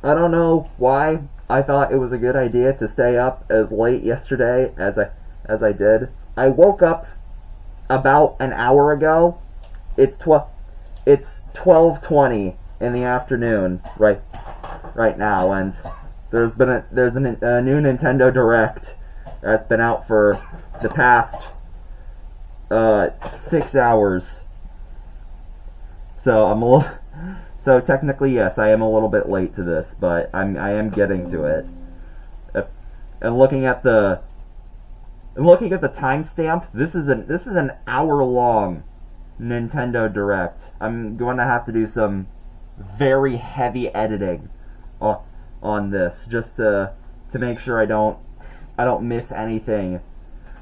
I don't know why I thought it was a good idea to stay up as late yesterday as I did. I woke up about an hour ago. It's 12:20 in the afternoon right now, and there's a new Nintendo Direct that's been out for the past 6 hours. So technically, yes, I am a little bit late to this, but I am getting to it. And looking at the timestamp, this is an hour-long Nintendo Direct. I'm going to have to do some very heavy editing on this, just to make sure I don't miss anything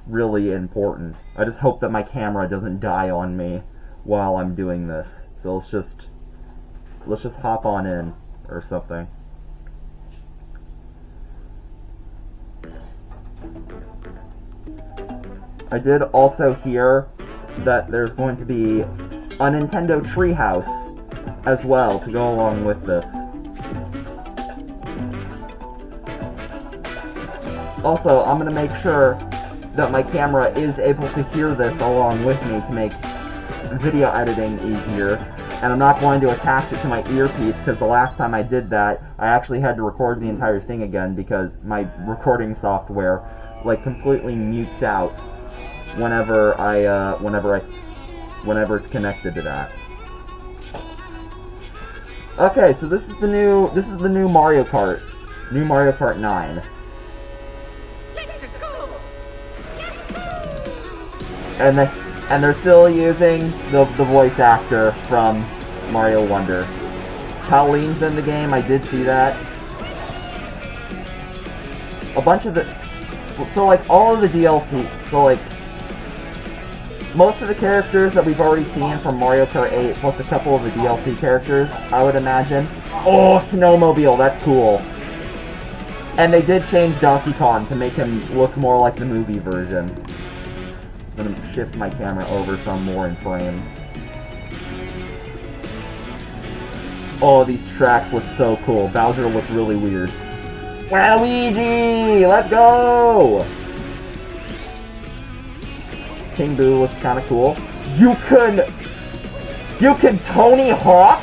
really important. I just hope that my camera doesn't die on me while I'm doing this. So let's just hop on in or something. I did also hear that there's going to be a Nintendo Treehouse as well to go along with this. Also, I'm going to make sure that my camera is able to hear this along with me to make video editing easier. And I'm not going to attach it to my earpiece, because the last time I did that, I actually had to record the entire thing again because my recording software completely mutes out whenever it's connected to that. Okay, so this is the new Mario Kart. New Mario Kart 9. Let's go. And they're still using the voice actor from Mario Wonder. Colleen's in the game, I did see that. A bunch of the... So, all of the DLC... So, most of the characters that we've already seen from Mario Kart 8, plus a couple of the DLC characters, I would imagine. Oh, Snowmobile, that's cool. And they did change Donkey Kong to make him look more like the movie version. I'm gonna shift my camera over so I'm more in frame. Oh, these tracks look so cool. Bowser looks really weird. Waluigi! Let's go! King Boo looks kind of cool. You can Tony Hawk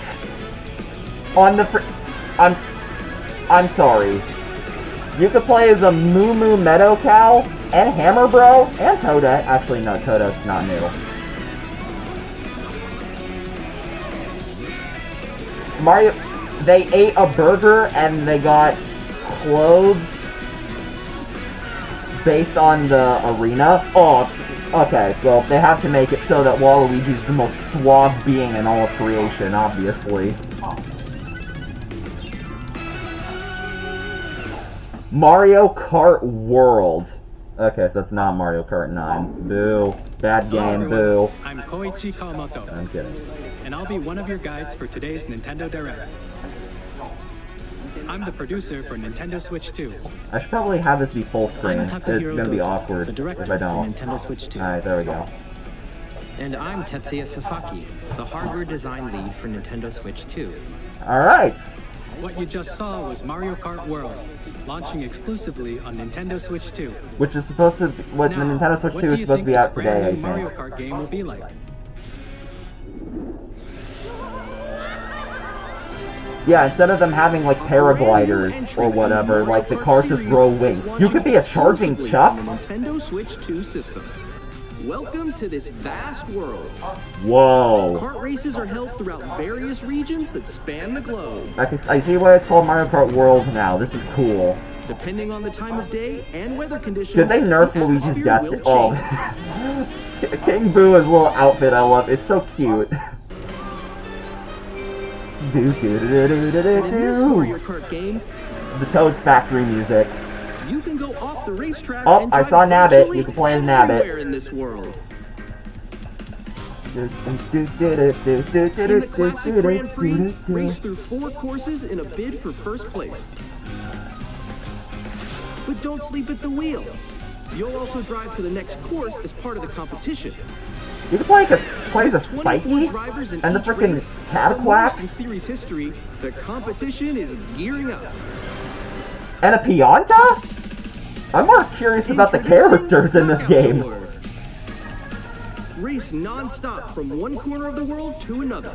on the I'm sorry. You could play as a Moo Moo Meadow Cow and Hammer Bro and Toadette. Actually, no, Toadette's not new. Mario, they ate a burger and they got clothes based on the arena. Oh, okay, well, they have to make it so that Waluigi's the most suave being in all of creation, obviously. Mario Kart World. Okay, so it's not Mario Kart 9. Boo. Bad game, boo. I'm Koichi Kawamoto. I'm kidding. And I'll be one of your guides for today's Nintendo Direct. I'm the producer for Nintendo Switch 2. I should probably have this be full screen. It's Takahiro gonna be Goto, awkward the director if I don't. for Nintendo Switch 2. Alright, there we go. And I'm Tetsuya Sasaki, the hardware design lead for Nintendo Switch 2. Alright! What you just saw was Mario Kart World, launching exclusively on Nintendo Switch 2. Which is supposed to... What the Now, Nintendo Switch 2 is supposed to be out today, I brand think. new Mario Kart game will be like? Yeah, instead of them having, paragliders or whatever, the cars just grow wings. You could be a charging chuck? Nintendo Switch 2 system. Welcome to this vast world. Whoa. Kart races are held throughout various regions that span the globe. I see why it's called Mario Kart World now. This is cool. Depending on the time of day and weather conditions, Did they nerf the Luigi's atmosphere death? will change. Oh. King Boo, his little outfit, I love. It's so cute. In this Mario Kart game, The Toad's Factory music. you can go off the racetrack Oh, and I drive saw Nabbit. virtually You can play as Nabbit. everywhere in this world. In the classic Grand Prix, race through 4 courses in a bid for first place. But don't sleep at the wheel. You'll also drive to the next course as part of the competition. You can play as a 24 Spiky? drivers in And the each freaking race, Immersed in Cataquax, series history, the competition is gearing up. and a Pianta? I'm more curious about the characters in this Knockout game. Tour. Race non-stop from one corner of the world to another.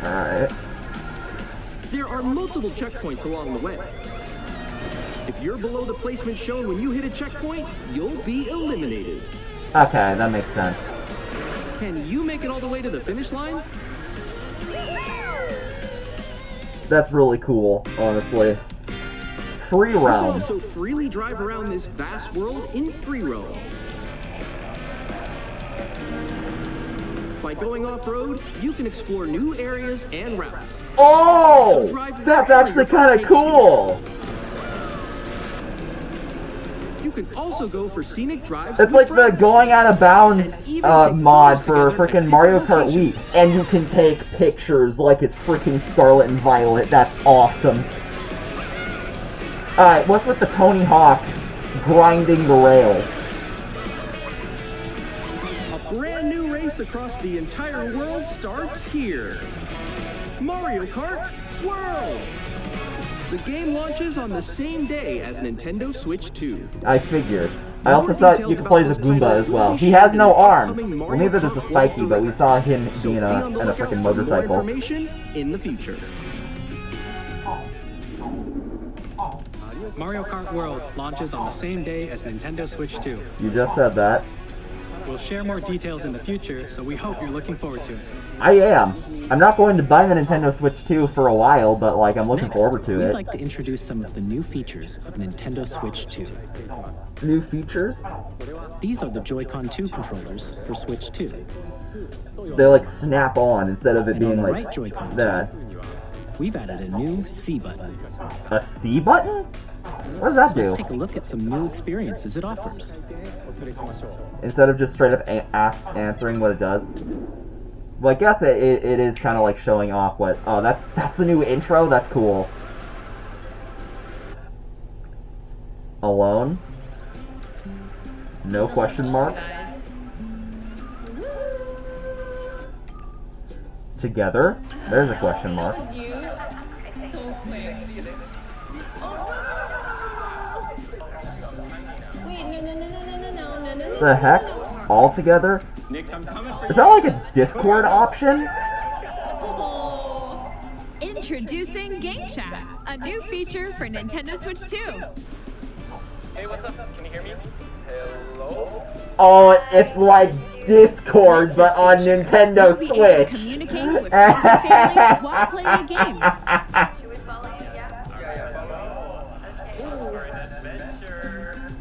Alright. There are multiple checkpoints along the way. If you're below the placement shown when you hit a checkpoint, you'll be eliminated. Okay, that makes sense. Can you make it all the way to the finish line? That's really cool, honestly. Free You can roam. also freely drive around this vast world in free roam. By going off-road, you can explore new areas and routes. Oh! So drive That's wherever actually your heart kind of takes you. cool! You can also go for scenic drives It's with like the friends. going out of bounds And even take mod photos for together at freaking different Mario Kart locations. Wii. And you can take pictures like it's freaking Scarlet and Violet. That's awesome. Alright, what's with the Tony Hawk grinding the rails? A brand new race across the entire world starts here. Mario Kart World! The game launches on the same day as Nintendo Switch 2. I figured. I More also thought details you could about play this the Goomba title as well. will be He has shared in no the arms. upcoming Well, Mario neither does the Kart World Spiky, but we Direct. saw him So being be on the in a lookout freaking for more motorcycle. information in the future. Mario Kart World launches on the same day as Nintendo Switch 2. You just said that. We'll share more details in the future, so we hope you're looking forward to it. I am. I'm not going to buy the Nintendo Switch 2 for a while, but like I'm looking Next, forward to we'd it. like to introduce some of the new features of Nintendo Switch 2. New features? These are the Joy-Con 2 controllers for Switch 2. They like snap on instead of it And on being the like right Joy-Con that. 2, we've added a new C button. A C button? What does that Let's do? take a look at some new experiences it offers. Instead of just straight up answering what it does. Well, I guess it is kind of like showing off what. Oh, that's the new intro. That's cool. Alone? No question mark. Together? There's a question mark. You so quick. Wait, no. The heck? All together? Nix, I'm coming for Is that like a Discord option? Introducing Game Chat, a new feature for Nintendo Switch 2. Hey, what's up? Can you hear me? Hello? Oh, it's like Discord, but on Nintendo You'll be able to Switch. communicate with friends and family while playing a game. Should we follow you? Yeah. For an adventure.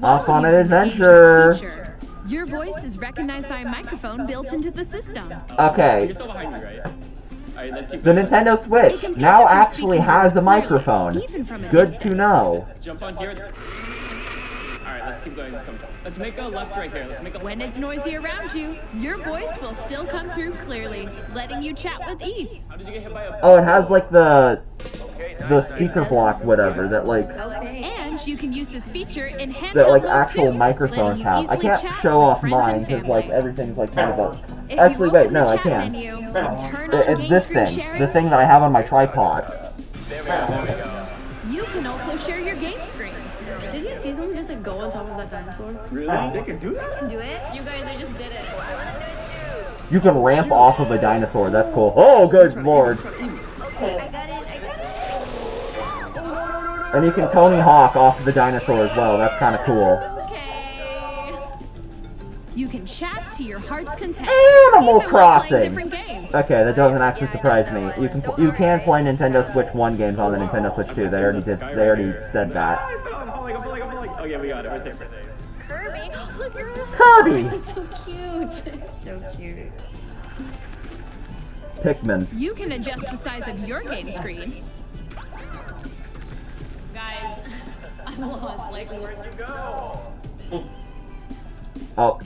Off on an Using the Game Chat adventure. feature, your voice is recognized by a microphone built into the system. Okay, You're still behind me, right? Alright, let's keep the going. Nintendo It Switch can pick now up your actually speaking has a voice clearly, microphone. even from a Good to distance. know. Jump on here. Alright, let's keep going. Let's make a left right here. Let's make a When it's noisy around you, your voice will still come through clearly, letting you chat with ease. How did you get hit by a Oh, it has like the speaker block, whatever, that like And you can use this feature in handheld that like mode actual too, microphones letting you have. I easily can't chat show with off friends mine and because like family. everything's like kind of a. If Actually, you wait, open no, the I chat can. menu and turn on It's game this screen thing, sharing, the thing that I have on my tripod. There we go. you can also share your game screen. Did you see someone just like go on top of that dinosaur? Really? They can do that? Do it? You guys, I just did it. You can ramp off of a dinosaur. That's cool. Oh, good lord! Okay, I got it. And you can Tony Hawk off of the dinosaur as well. That's kind of cool. Okay. You can chat to your heart's content. Animal even while Crossing. playing different games. Okay, that doesn't actually surprise me. You can play Nintendo Switch 1 games on the Nintendo Switch 2. They already did. They already said that. I'm falling. Okay, we got it. We're safe. Kirby, look at this. Kirby! That's so cute. So cute. Pikmin. You can adjust the size of your game screen. Guys, I'm lost. Like, Where'd you go? Oh.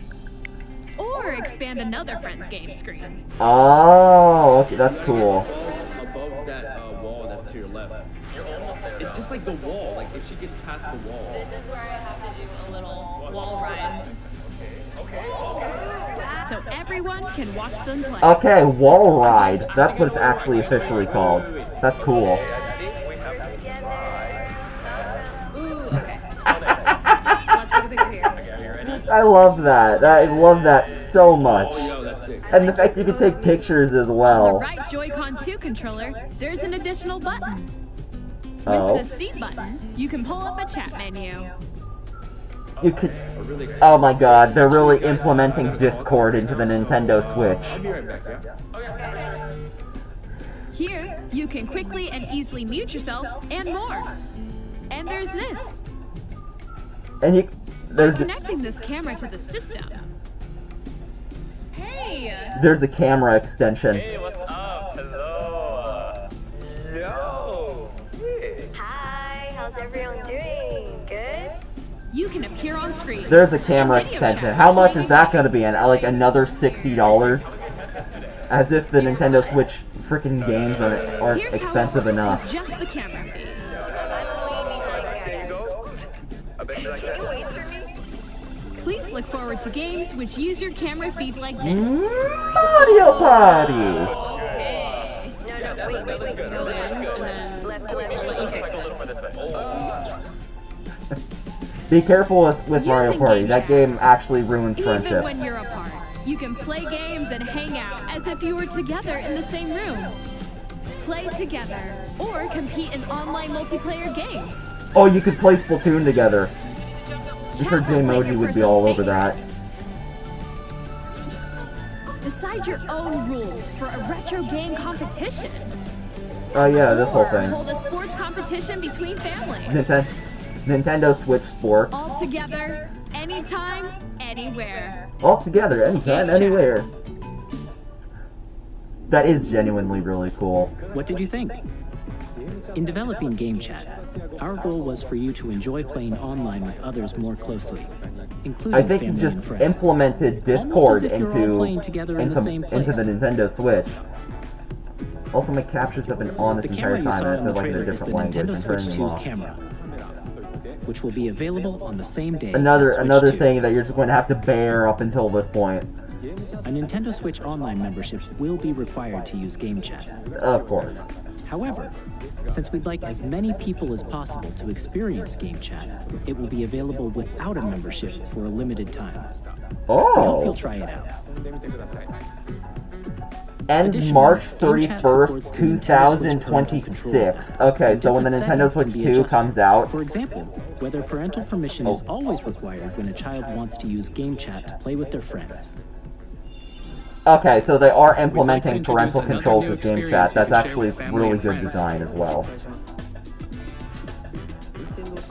Or expand another friend's game screen. Oh, okay, that's cool. Above that wall that's to your left. It's just like the wall. Like if she gets past the wall. this is where I have to do a little wall ride. Okay. so everyone can watch them play. Okay, wall ride. That's what it's actually officially called. That's cool. Ooh, okay. Let's take a picture here. I love that. I love that so much. Yo, that's sick. And the fact you can take pictures as On the well. right Joy-Con 2 controller, there's an additional button. With Oh. the C button, you can pull up a chat menu. You could. Oh my god, they're really implementing Discord into the Nintendo Switch. I'll be right back, yeah? Here, you can quickly and easily mute yourself and more. And there's this. And you. There's Connecting this camera to the system. Hey! there's a camera extension. Hey, what's up? Hello. Yo. Hey. Hi, how's everyone doing? Good? You can appear on screen. There's a camera And video extension. chat. How much is that gonna be? Like another $60? As if the Nintendo Switch freaking games aren't Here's how it expensive works enough. with just the camera feed. I'm way behind, There you guys. go. I bet you like Can you that. wait for me? Please look forward to games which use your camera feed like this. Mario Party! Okay. No, wait. Go in. Left. Let you fix a little more this way. Oh. Be careful with Mario Using Party. game That chat. game actually ruins Even friendships. when you're apart, you can play games and hang out as if you were together in the same room. Play together or compete in online multiplayer games. Oh, you could play Splatoon together. I'm sure Chat will play J-Moji your would be personal all over that. favorites. Decide your own rules for a retro game competition. Oh yeah, this whole Or thing. hold a sports competition between families. Nintendo Switch Sports. All together, anytime, anywhere. All together, anytime, Game chat. anywhere. That is genuinely really cool. What did you think? In developing Game Chat, our goal was for you to enjoy playing online with others more closely, including I think you family just and friends. implemented Almost Discord as if you're all into playing together in the same into the place. Nintendo Switch. Also, my captures have been on this The entire camera you time, saw and in it the feels like in a trailer is the different language. Nintendo I'm Switch turning 2 them off. camera, which will be available on the same day as Another Switch 2. thing that you're just going to have to bear up until this point. A Nintendo Switch Online membership will be required to use Game Chat. Of course. However, since we'd like as many people as possible to experience Game Chat, it will be available without a membership for a limited time. We hope you'll Oh. try it out. End Additionally, March Game Chat supports 31st, the Nintendo Switch parental 2026. control Okay, and so when the different Nintendo settings can Switch be 2 adjusted. comes out, For example, whether parental permission is always required when a child wants to use Game Chat to play with their friends. okay, so they are We'd like to implementing introduce parental another controls new with Game experience Chat. you That's can share actually with family really and good friends. design as well.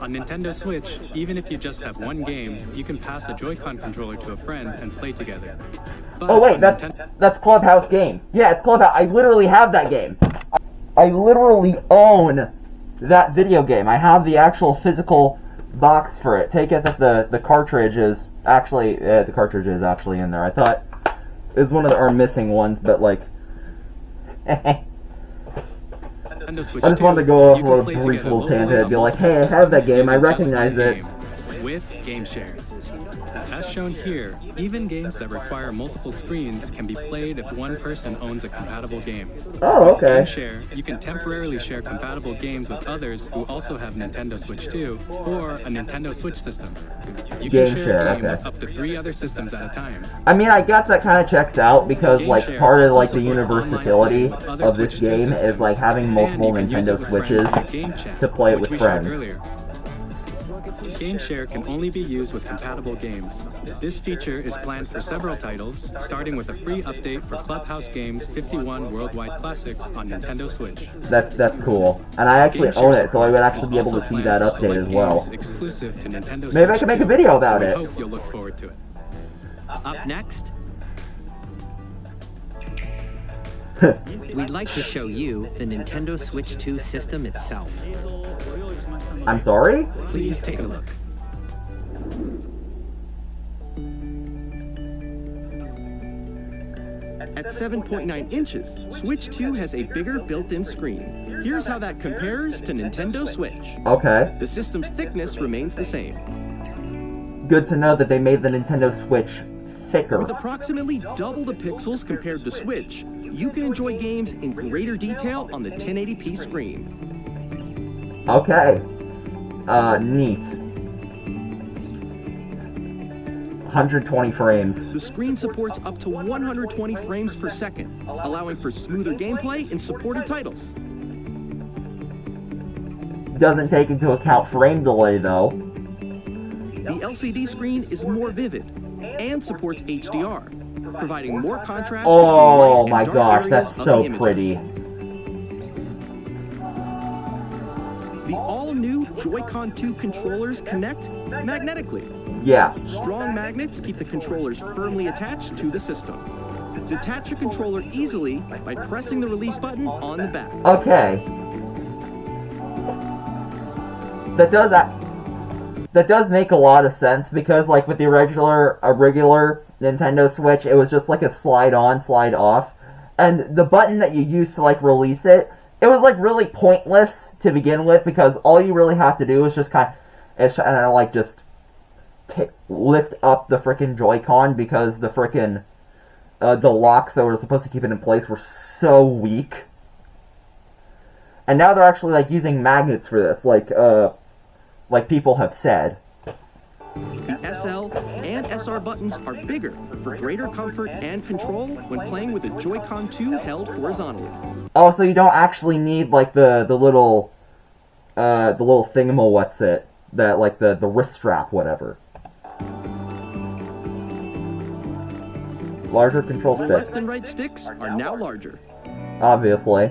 On Nintendo Switch, even if you just have one game, you can pass a Joy-Con controller to a friend and play together. But Oh wait, on that's Clubhouse Games. Yeah, it's Clubhouse. I literally have that game. I literally own that video game. I have the actual physical box for it. Take it that the cartridge is actually in there. I thought it was one of our missing ones, but like. Nintendo Switch I just wanted to 2, go off you on can a play brief together little locally tangent. on Be like, multiple hey, I have that systems game. I using just one recognize it. game, with Game Share. As shown here, even games that require multiple screens can be played if one person owns a compatible game. Oh, With okay. Game Share, you can temporarily share compatible games with others who also have Nintendo Switch 2 or a Nintendo Switch system. You Game can share Share, a game okay. with up to 3 other systems at a time. I mean, I guess that kind of checks out because, Game like, Share part of also like the supports online universality play with other of this Switch 2 game is systems. like having And multiple you can use it Nintendo with Switches friends via Game Chat, to play it which with we shared friends. earlier. Game Share can only be used with compatible games. This feature is planned for several titles, starting with a free update for Clubhouse Games 51 Worldwide Classics on Nintendo Switch. That's cool, and I actually Game Share own it, so I would support actually is be able also to see planned that for update select as well. games exclusive to Nintendo Maybe I Switch can make a 2, video about so it. we hope you'll look forward to it. Up next, we'd like to show you the Nintendo Switch 2 system itself. I'm sorry? Please take a look. At 7.9 inches, Switch 2 has a bigger built-in screen. Here's how that compares to Nintendo Switch. Okay. The system's thickness remains the same. Good to know that they made the Nintendo Switch thicker. With approximately double the pixels compared to Switch, you can enjoy games in greater detail on the 1080p screen. Okay. Neat. 120 frames. The screen supports up to 120 frames per second, allowing for smoother gameplay in supported titles. Doesn't take into account frame delay, though. The LCD screen is more vivid and supports HDR, providing more contrast between Oh light my and dark gosh, areas that's of the so images. pretty. The all-new Joy-Con 2 controllers connect magnetically. Yeah. Strong magnets keep the controllers firmly attached to the system. Detach your controller easily by pressing the release button on the back. Okay. That does make a lot of sense, because like with the regular Nintendo Switch, it was just like a slide on, slide off. And the button that you used to like release it, it was like really pointless to begin with, because all you really have to do is just kind of like just lift up the frickin' Joy-Con, because the frickin' the locks that were supposed to keep it in place were so weak. And now they're actually like using magnets for this, like people have said. The SL and SR buttons are bigger for greater comfort and control when playing with a Joy-Con 2 held horizontally. Oh, so you don't actually need like the little thingamawhatsit, that like the wrist strap, whatever. Larger control The stick. left and right sticks are now larger. Obviously.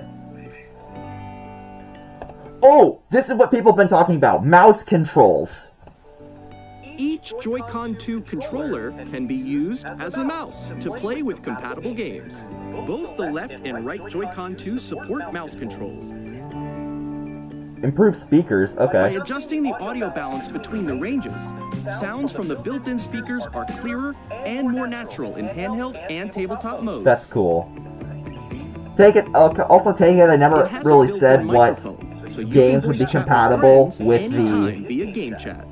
Oh, this is what people have been talking about. Mouse controls. Each Joy-Con 2 controller can be used as a mouse to play with compatible games. Both the left and right Joy-Con 2 support mouse controls. Improved speakers, By okay. adjusting the audio balance between the ranges, sounds from the built-in speakers are clearer and more natural in handheld and tabletop modes. That's cool. Take it. Also, take it. I never It has a really built-in said what microphone, so you games can would be voice chat compatible friends with anytime via game chat.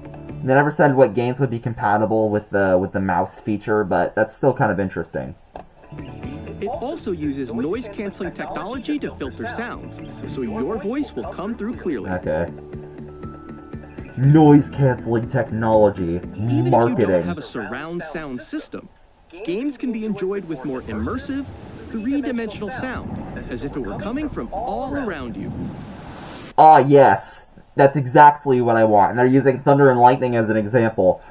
They never said what games would be compatible with the mouse feature, but that's still kind of interesting. It also uses noise-canceling technology to filter sounds, so your voice will come through clearly. Okay. Noise canceling technology. Even if you Marketing. don't have a surround sound system, games can be enjoyed with more immersive, three-dimensional sound, as if it were coming from all around you. Ah, yes. That's exactly what I want. And they're using Thunder and Lightning as an example.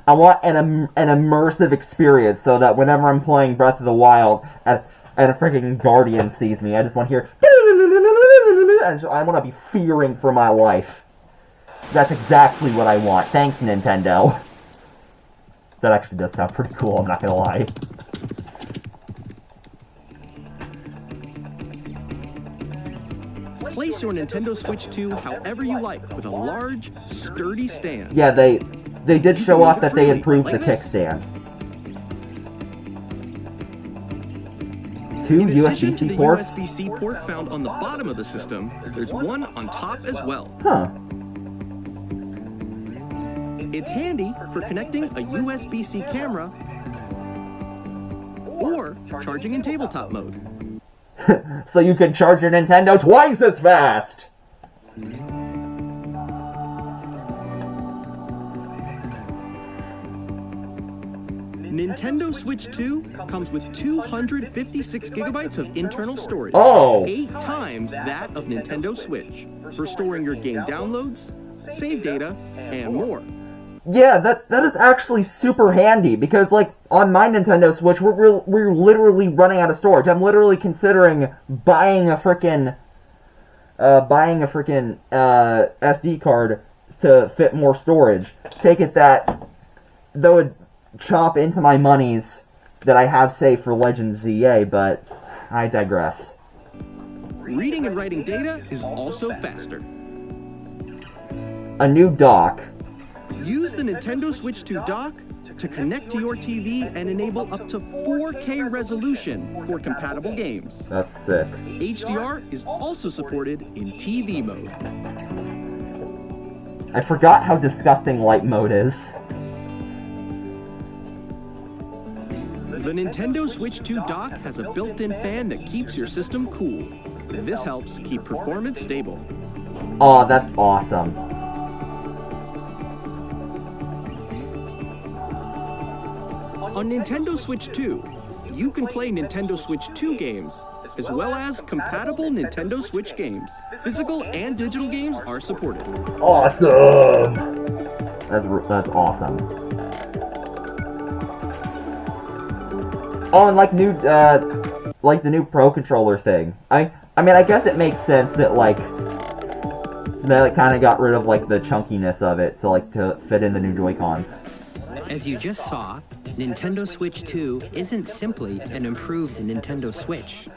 I want an immersive experience, so that whenever I'm playing Breath of the Wild and a freaking guardian sees me, I just want to hear and I want to be fearing for my life. That's exactly what I want. Thanks, Nintendo. That actually does sound pretty cool, I'm not gonna lie. Place your Nintendo Switch 2 however you like with a large, sturdy stand. Yeah, they did You show can off move it that they freely, improved like the this. kickstand. Two In addition to USB-C the ports? USB-C port found on the bottom of the system, there's one on top as well. Huh. It's handy for connecting a USB-C camera or charging in tabletop mode. So you can charge your Nintendo twice as fast! Nintendo Switch 2 comes with 256 gigabytes of internal storage. Oh! 8 times that of Nintendo Switch, for storing your game downloads, save data, and more. Yeah, that is actually super handy, because like on my Nintendo Switch, we're literally running out of storage. I'm literally considering buying a frickin' SD card to fit more storage. Take it that would chop into my monies that I have saved for Legends ZA, but I digress. Reading and writing data is also faster. A new dock. Use the Nintendo Switch 2 dock to connect to your TV and enable up to 4K resolution for compatible games. That's sick. HDR is also supported in TV mode. I forgot how disgusting light mode is. The Nintendo Switch 2 dock has a built-in fan that keeps your system cool. This helps keep performance stable. Oh, that's awesome. On Nintendo Switch 2, you can play Nintendo Switch 2 games, as well as compatible Nintendo Switch games. Physical and digital games are supported. Awesome! That's awesome. Oh, and like the new Pro Controller thing. I mean, I guess it makes sense that like kind of got rid of like the chunkiness of it, so like to fit in the new Joy-Cons. As you just saw, Nintendo Switch 2 isn't simply an improved Nintendo Switch.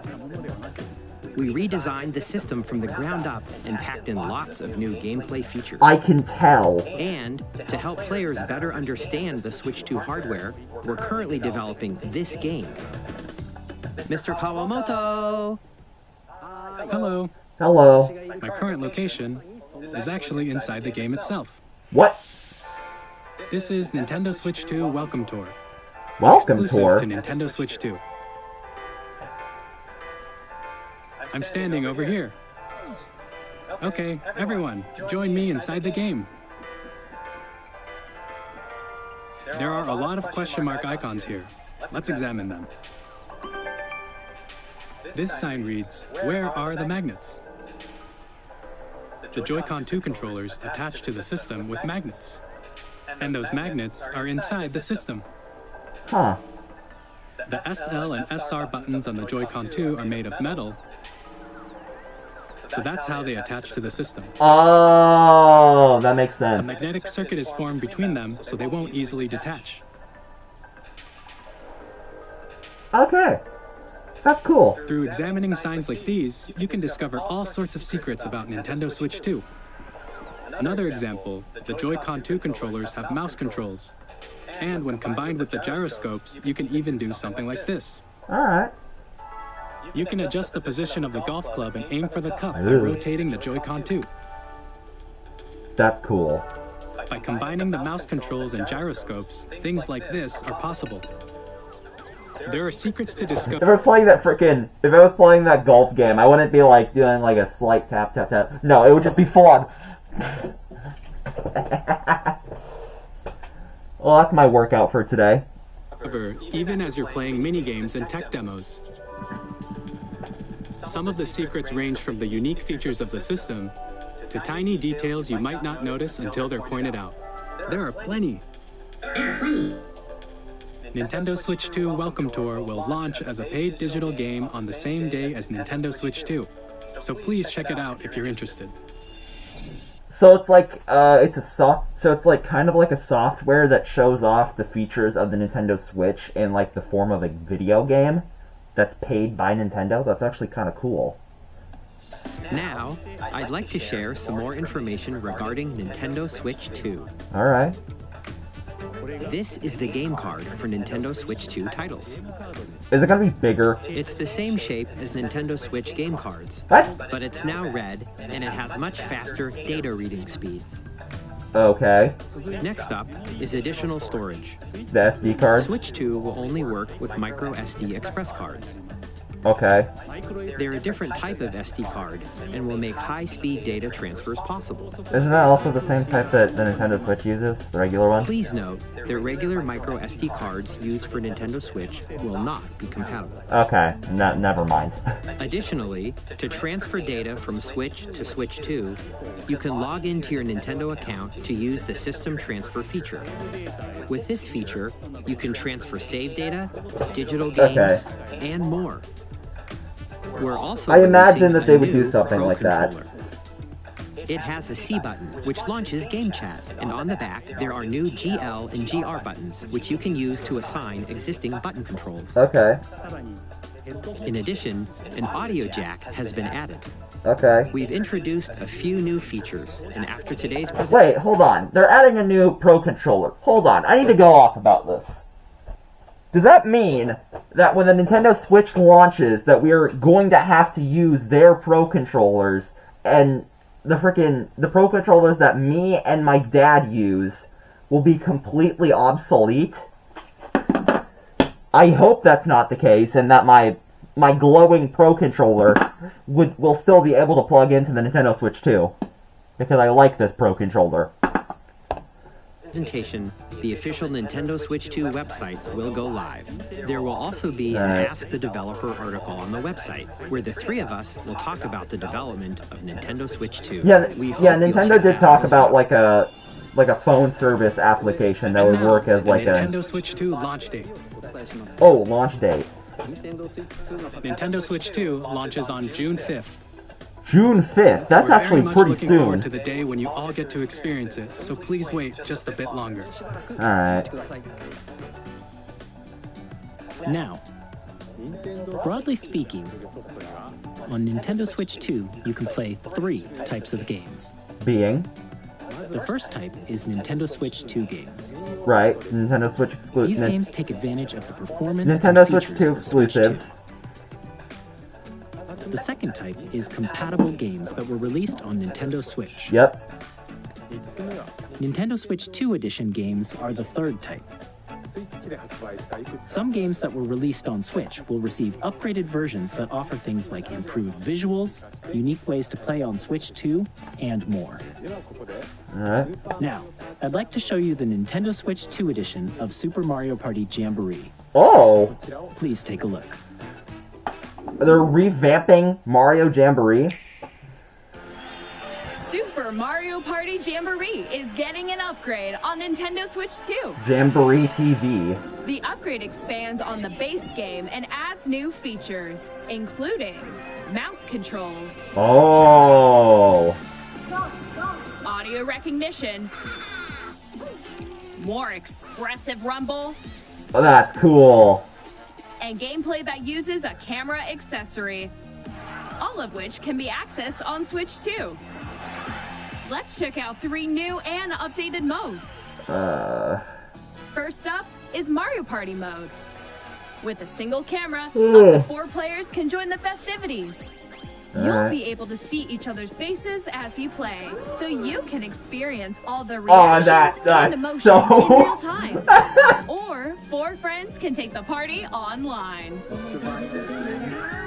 We redesigned the system from the ground up and packed in lots of new gameplay features. I can tell. And to help players better understand the Switch 2 hardware, we're currently developing this game. Mr. Kawamoto! Hello. Hello. My current location is actually inside the game itself. What? This is Nintendo Switch 2 Welcome Tour. Welcome Exclusive tour? to Nintendo Switch 2. I'm standing over here. Okay, everyone, join me inside the game. There are a lot of question mark icons here. Let's examine them. This sign reads, "Where are the magnets?" The Joy-Con 2 controllers attach to the system with magnets. And those magnets are inside the system. Huh. The SL and SR buttons on the Joy-Con 2 are made of metal, so that's how they attach to the system. Oh, that makes A sense. magnetic circuit is formed between them, so they won't easily detach. Okay. That's cool. Through examining signs like these, you can discover all sorts of secrets about Nintendo Switch 2. Another example, the Joy-Con 2 controllers have mouse controls. And when combined with the gyroscopes, you can even do something like this. Alright. You can adjust the position of the golf club and aim for the cup by Ooh. rotating the Joy-Con 2. That's cool. By combining the mouse controls and gyroscopes, things like this are possible. There are secrets to If discover. I was playing that golf game, I wouldn't be like doing like a slight tap tap tap. No, it would just be full on. Well, that's my workout for today. Even as you're playing mini-games and tech demos. Some of the secrets range from the unique features of the system to tiny details you might not notice until they're pointed out. There are plenty. Nintendo Switch 2 Welcome Tour will launch as a paid digital game on the same day as Nintendo Switch 2. So please check it out if you're interested. So it's like so it's like kind of like a software that shows off the features of the Nintendo Switch in like the form of a video game that's paid by Nintendo. That's actually kind of cool. Now, I'd like to share some more information regarding Nintendo Switch 2. All right. This is the game card for Nintendo Switch 2 titles. Is it gonna be bigger? It's the same shape as Nintendo Switch game cards, What? but it's now red and it has much faster data reading speeds. Okay. Next up is additional storage. The SD card. Switch 2 will only work with micro SD express cards. Okay. They're a different type of SD card and will make high-speed data transfers possible. Isn't that also the same type that the Nintendo Switch uses? The regular one? Please note that regular micro SD cards used for Nintendo Switch will not be compatible. Okay. Never mind. Additionally, to transfer data from Switch to Switch 2, you can log into your Nintendo account to use the System Transfer feature. With this feature, you can transfer save data, digital games, and more. We're also I imagine releasing that a they would do new something Pro like that. controller. It has a C button, which launches Game Chat, and on the back, there are new GL and GR buttons, which you can use to assign existing button controls. Okay. In addition, an audio jack has been added. Okay. We've introduced a few new features, and after today's presentation... Wait, hold on. They're adding a new Pro Controller. Hold on. I need to go off about this. Does that mean that when the Nintendo Switch launches that we're going to have to use their Pro Controllers and the Pro Controllers that me and my dad use will be completely obsolete? I hope that's not the case, and that my glowing Pro Controller will still be able to plug into the Nintendo Switch 2. Because I like this Pro Controller. Presentation, the official Nintendo Switch 2 website will go live. There will also be an Alright. Ask the Developer article on the website, where the three of us will talk about the development of Nintendo Switch 2. Yeah, We hope yeah. you'll Nintendo check did that talk out as about well. like a phone service application that would Now, work as the like a Nintendo Switch 2 launch date. launch date. Nintendo Switch 2 launches on June 5th. June 5th. That's We're actually very much pretty looking soon. forward to the day when you all get to experience it, so please wait just a bit longer. All right. Now, broadly speaking, on Nintendo Switch 2, you can play 3 types of games. Being The first type is Nintendo Switch 2 games. right. Nintendo Switch These exclusive. games take advantage of the performance Nintendo and Switch features 2 of Switch 2. exclusives. The second type is compatible games that were released on Nintendo Switch. Yep. Nintendo Switch 2 edition games are the third type. Some games that were released on Switch will receive upgraded versions that offer things like improved visuals, unique ways to play on Switch 2, and more. All right. Now, I'd like to show you the Nintendo Switch 2 edition of Super Mario Party Jamboree. Oh, Please take a look. they're revamping Mario Jamboree. Super Mario Party Jamboree is getting an upgrade on Nintendo Switch 2. Jamboree TV. The upgrade expands on the base game and adds new features, including mouse controls, Oh. audio recognition, more expressive rumble, Oh, that's cool. and gameplay that uses a camera accessory, all of which can be accessed on Switch 2. Let's check out 3 new and updated modes. First up is Mario Party mode. With a single camera, up to 4 players can join the festivities. You'll Alright. be able to see each other's faces as you play, so you can experience all the Oh, reactions and that's emotions so- in real time. Or 4 friends can take the party online.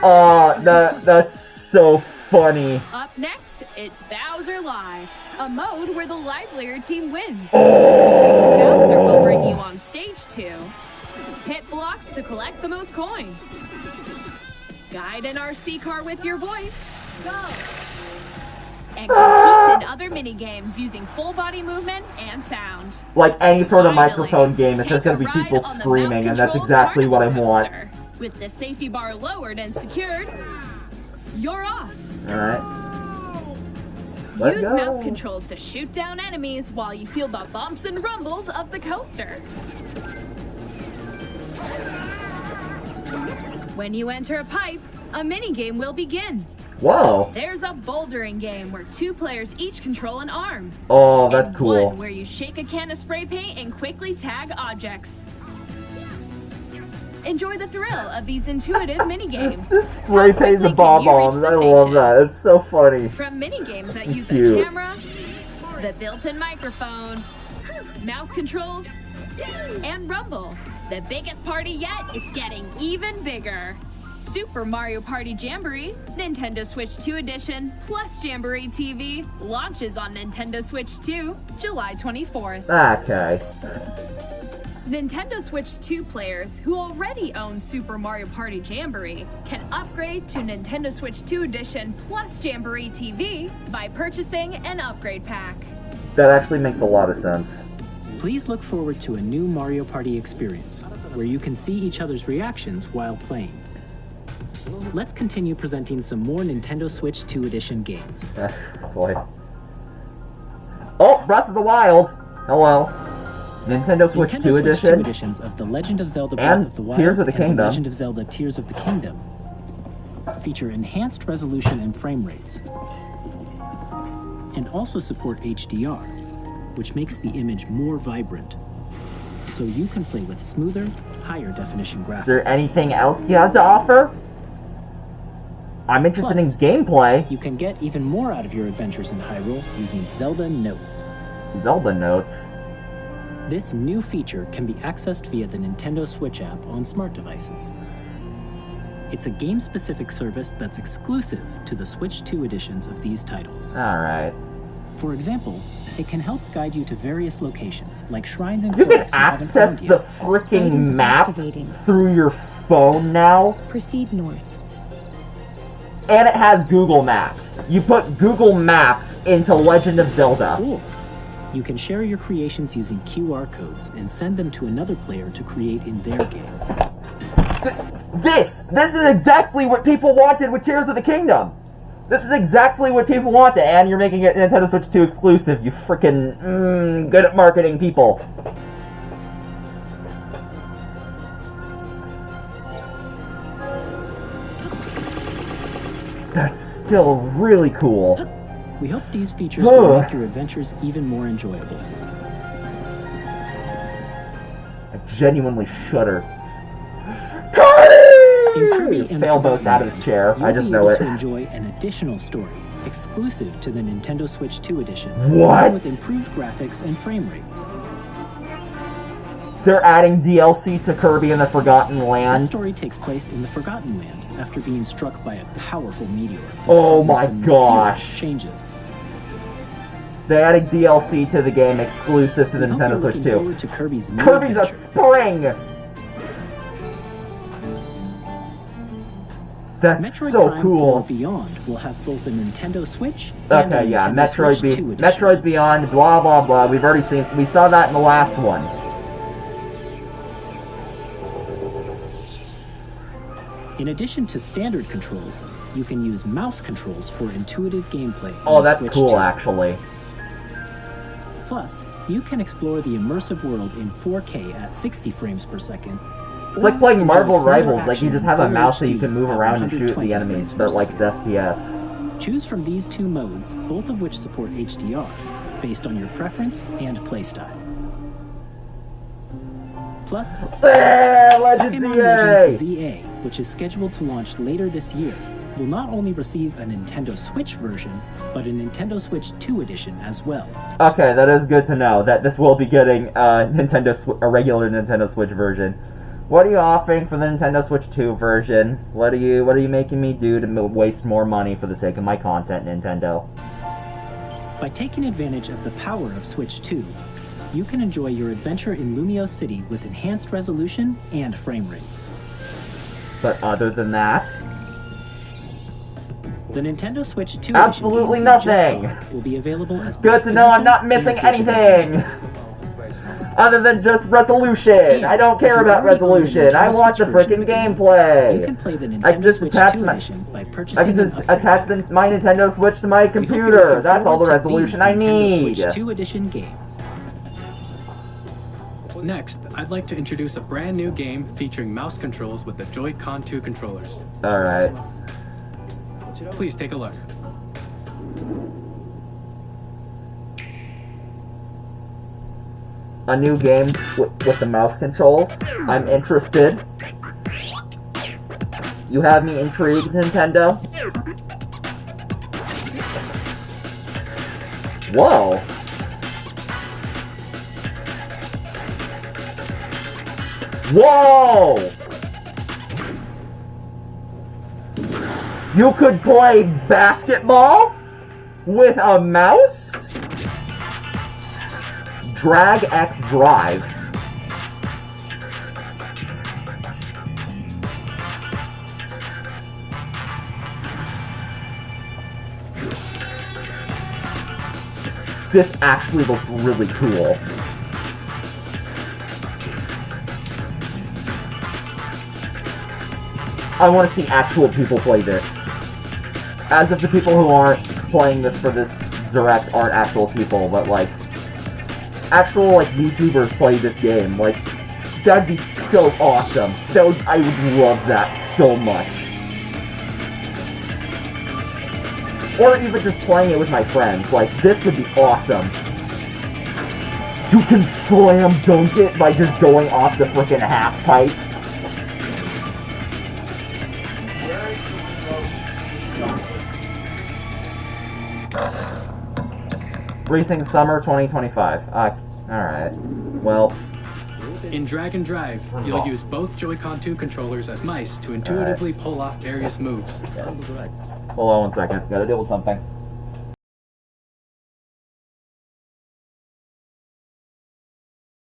That's so funny. Up next, it's Bowser Live, a mode where the livelier team wins. Oh. Bowser will bring you on stage to hit blocks to collect the most coins, guide an RC car with your voice, go, and compete in other mini games using full body movement and sound. Like any sort of Finally, microphone game, it's just take gonna be a ride people on the screaming, and that's mouse-controlled exactly what I carnival want. coaster. With the safety bar lowered and secured, you're off. Alright. Let's Use go. mouse controls to shoot down enemies while you feel the bumps and rumbles of the coaster. When you enter a pipe, a minigame will begin. Whoa. There's a bouldering game where 2 players each control an arm. Oh, that's And cool. one where you shake a can of spray paint and quickly tag objects. Enjoy the thrill of these intuitive minigames. Spray How paint the quickly bomb can you reach bombs. the I love station? that. It's so funny. From minigames that use Cute. a camera, the built-in microphone, mouse controls, and rumble, the biggest party yet is getting even bigger. Super Mario Party Jamboree, Nintendo Switch 2 Edition, plus Jamboree TV, launches on Nintendo Switch 2, July 24th. Okay. Nintendo Switch 2 players who already own Super Mario Party Jamboree can upgrade to Nintendo Switch 2 Edition plus Jamboree TV by purchasing an upgrade pack. That actually makes a lot of sense. Please look forward to a new Mario Party experience, where you can see each other's reactions while playing. Let's continue presenting some more Nintendo Switch 2 Edition games. Boy. Oh, Breath of the Wild. Hello. Nintendo Switch Nintendo 2 Switch 2 Edition. editions of The Legend of Zelda And Breath of the Wild Tears of the and Kingdom. The Legend of Zelda Tears of the Kingdom feature enhanced resolution and frame rates, and also support HDR, which makes the image more vibrant, so you can play with smoother, higher definition graphics. Is there anything else you have to offer? I'm interested Plus, in gameplay. You can get even more out of your adventures in Hyrule using Zelda Notes. Zelda notes. This new feature can be accessed via the Nintendo Switch app on smart devices. It's a game-specific service that's exclusive to the Switch 2 editions of these titles. Alright. For example, it can help guide you to various locations, like shrines and You can quirks you haven't access found the yet. freaking Guidance map activating. through your phone now. Proceed north. And it has Google Maps. You put Google Maps into Legend of Zelda. Cool. You can share your creations using QR codes and send them to another player to create in their game. This is exactly what people wanted with Tears of the Kingdom. This is exactly what people wanted, and you're making it Nintendo Switch 2 exclusive, you frickin' good at marketing people. That's still really cool. We hope these features will make your adventures even more enjoyable. I genuinely shudder. In Kirby and the Sailboat's Forgotten out of his chair. Land, I you'll just be know able it. to enjoy an additional story exclusive to the Nintendo Switch 2 edition, What? along with improved graphics and frame rates. They're adding DLC to Kirby and the Forgotten This Land. story takes place in the Forgotten Land after being struck by a powerful meteor. that's Oh causing my some gosh. mysterious changes. They added DLC to the game exclusive to the We hope Nintendo you're Switch looking 2. forward to Kirby's new Kirby's a adventure. spring! That's Metroid so Prime cool. 4 Beyond will have both a Nintendo Switch and a Okay, yeah, Nintendo Switch 2 edition. Metroid Beyond, blah blah blah. We saw that in the last one. In addition to standard controls, you can use mouse controls for intuitive gameplay. Oh, on the that's Switch cool, 2. actually. Plus, you can explore the immersive world in 4K at 60 frames per second. It's like playing enjoy Marvel smoother Rivals, like action you just in have a full mouse that you HD can move at around and shoot 120 the enemies, frames per but like second. it's FPS. Choose from these two modes, both of which support HDR, based on your preference and playstyle. Plus, Pokemon Legends ZA, which is scheduled to launch later this year, will not only receive a Nintendo Switch version, but a Nintendo Switch 2 edition as well. Okay, that is good to know that this will be getting a regular Nintendo Switch version. What are you offering for the Nintendo Switch 2 version? What are you making me do to waste more money for the sake of my content, Nintendo? By taking advantage of the power of Switch 2, you can enjoy your adventure in Lumio City with enhanced resolution and frame rates. But other than that, The Nintendo Switch 2 absolutely edition games you just nothing. saw will be available as Good both to know I'm not physical missing and digital anything! versions. Other than just resolution! I don't care about resolution, I want the freaking You gameplay! can play the I Nintendo just Switch attach 2 my- edition by I purchasing can an just upgrade. attach my Nintendo Switch to my We hope you're computer! looking That's all the forward to resolution these I Nintendo need! Switch 2 edition games. Next, I'd like to introduce a brand new game featuring mouse controls with the Joy-Con 2 controllers. Alright. Please take a look. A new game with the mouse controls. I'm interested. You have me intrigued, Nintendo. Whoa! Whoa! You could play basketball with a mouse? Drag X Drive. This actually looks really cool. I want to see actual people play this. As if the people who aren't playing this for this direct aren't actual people, but like, actual like YouTubers play this game. Like, that'd be so awesome. I would love that so much. Or even just playing it with my friends. Like, this would be awesome. You can slam dunk it by just going off the frickin' half pipe. Racing Summer 2025. Alright. Well, In Drag and Drive, you'll use both Joy-Con 2 controllers as mice to intuitively pull off various moves. hold on one second. Gotta deal with something.